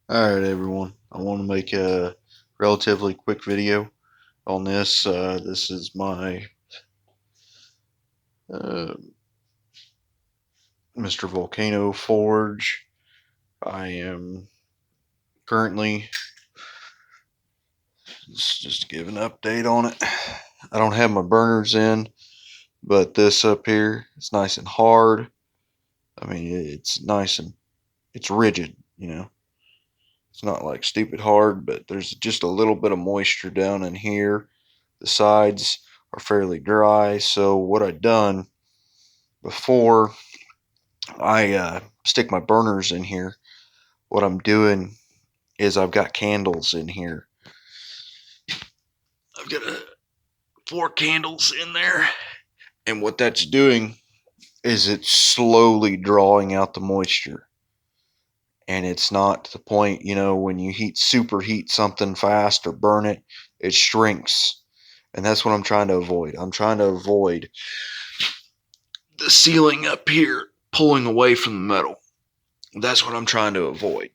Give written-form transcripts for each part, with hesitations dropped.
Alright everyone, I want to make a relatively quick video on this. This is my uh, Mr. Volcano Forge. I am currently, just to give an update on it, I don't have my burners in, but this up here, it's nice and hard. I mean, it's nice and it's rigid, you know. It's not like stupid hard, but there's just a little bit of moisture down in here. The sides are fairly dry, so what I've done before I stick my burners in here, what I'm doing is I've got candles in here. I've got 4 candles in there, and what that's doing is it's slowly drawing out the moisture. And it's not to the point, when you superheat something fast or burn it, it shrinks. And that's what I'm trying to avoid. I'm trying to avoid the ceiling up here pulling away from the metal. That's what I'm trying to avoid.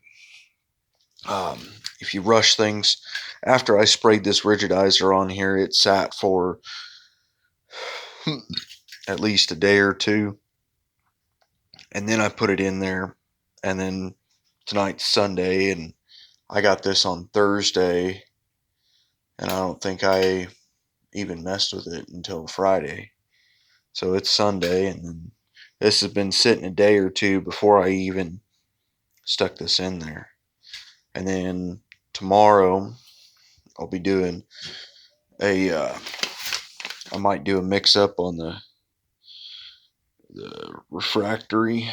If you rush things, after I sprayed this rigidizer on here, it sat for at least a day or two, and then I put it in there, and then tonight's Sunday, and I got this on Thursday, and I don't think I even messed with it until Friday. So it's Sunday, and then this has been sitting a day or two before I even stuck this in there. And then tomorrow I'll be doing I might do a mix up on the refractory.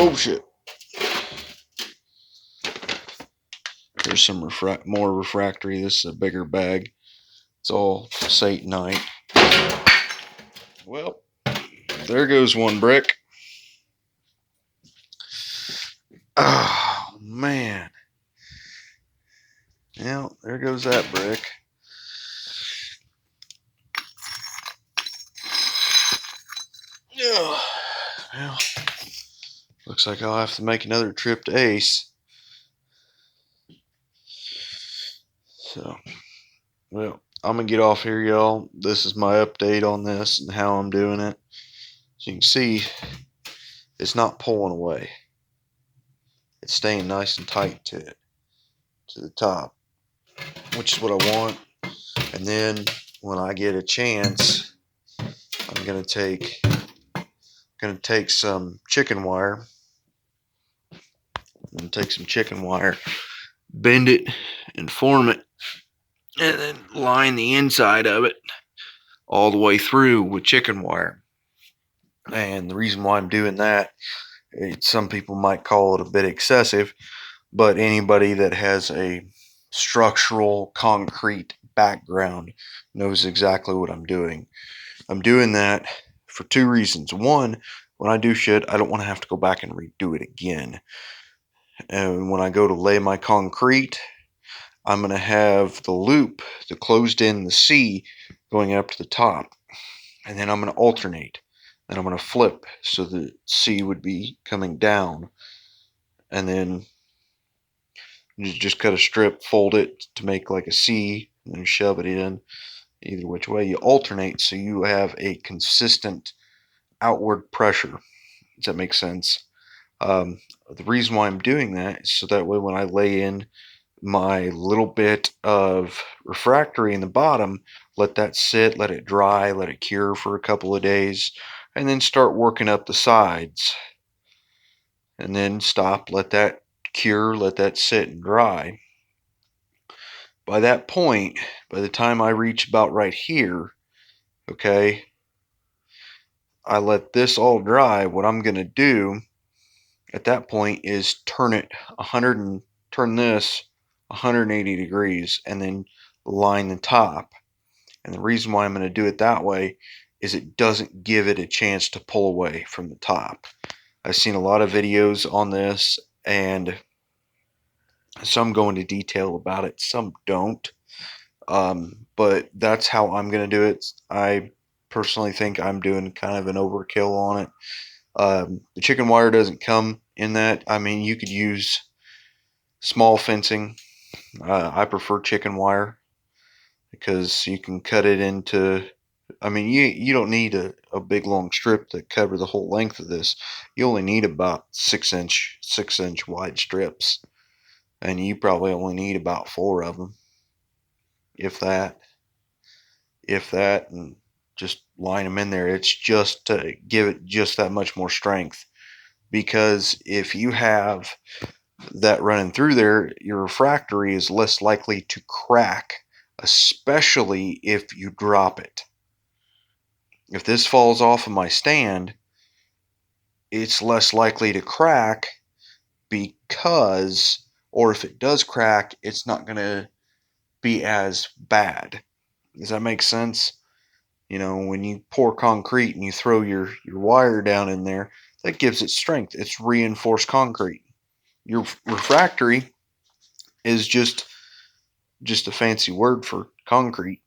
Oh shit. There's some more refractory. This is a bigger bag. It's all Satanite. Well, there goes one brick. Oh man. Yeah, there goes that brick. Yeah. Well, looks like I'll have to make another trip to Ace. So, well, I'm gonna get off here, y'all. This is my update on this and how I'm doing it. As you can see, it's not pulling away. It's staying nice and tight to it, to the top, which is what I want. And then when I get a chance, I'm gonna take some chicken wire. I'm gonna take some chicken wire, bend it and form it, and then line the inside of it all the way through with chicken wire. And the reason why I'm doing that, some people might call it a bit excessive, but anybody that has a structural concrete background knows exactly what I'm doing. I'm doing that for 2 reasons. One, when I do shit, I don't want to have to go back and redo it again. And when I go to lay my concrete, I'm going to have the loop, the closed in, the C going up to the top. And then I'm going to alternate. Then I'm going to flip so the C would be coming down. And then you just cut a strip, fold it to make like a C, and then shove it in. Either which way, you alternate so you have a consistent outward pressure. Does that make sense? The reason why I'm doing that is so that way when I lay in my little bit of refractory in the bottom, let that sit, let it dry, let it cure for a couple of days, and then start working up the sides. And then stop, let that cure, let that sit and dry. By that point, by the time I reach about right here, okay, I let this all dry. What I'm going to do at that point is turn this 180 degrees and then line the top. And the reason why I'm going to do it that way is it doesn't give it a chance to pull away from the top. I've seen a lot of videos on this, and some go into detail about it, some don't. But that's how I'm going to do it. I personally think I'm doing kind of an overkill on it. The chicken wire doesn't come in that. I mean, you could use small fencing. I prefer chicken wire because you can cut it into, I mean, you don't need a big long strip to cover the whole length of this. You only need about 6 inch wide strips, and you probably only need about 4 of them, if that, and just line them in there. It's just to give it just that much more strength, because if you have that running through there, your refractory is less likely to crack, especially if you drop it. If this falls off of my stand, it's less likely to crack because, or if it does crack, it's not going to be as bad. Does that make sense? You know, when you pour concrete and you throw your wire down in there, that gives it strength. It's reinforced concrete. Your refractory is just a fancy word for concrete.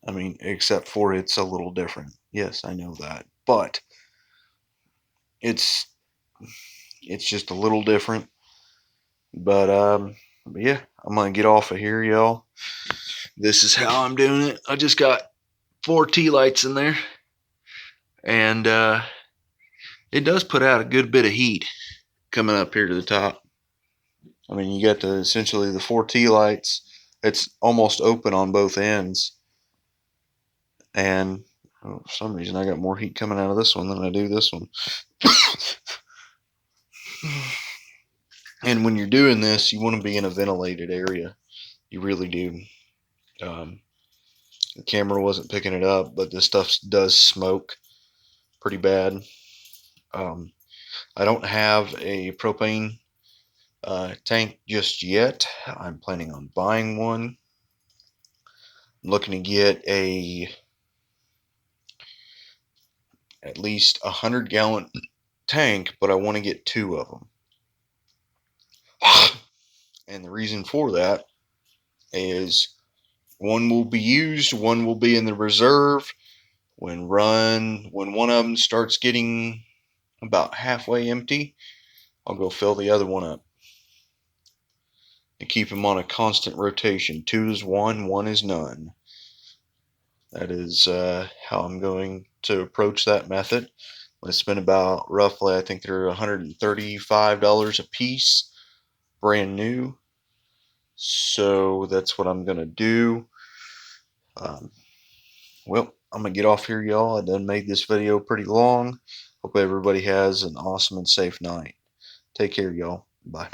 I mean, except for it's a little different. Yes, I know that. But it's just a little different. But yeah, I'm gonna get off of here, y'all. This is how I'm doing it. I just got 4 tea lights in there, and it does put out a good bit of heat coming up here to the top. I mean, you got essentially the 4 tea lights. It's almost open on both ends, and for some reason I got more heat coming out of this one than I do this one. And when you're doing this, you want to be in a ventilated area. You really do. The camera wasn't picking it up, but this stuff does smoke pretty bad. I don't have a propane tank just yet. I'm planning on buying one. I'm looking to get at least 100-gallon tank, but I want to get 2 of them. And the reason for that is one will be used, one will be in the reserve. When one of them starts getting about halfway empty, I'll go fill the other one up and keep them on a constant rotation. 2 is 1, 1 is none. That is how I'm going to approach that method. I'm going to spend about roughly, I think they're $135 a piece, brand new. So that's what I'm going to do. Well, I'm going to get off here, y'all. I done made this video pretty long. Hope everybody has an awesome and safe night. Take care, y'all. Bye.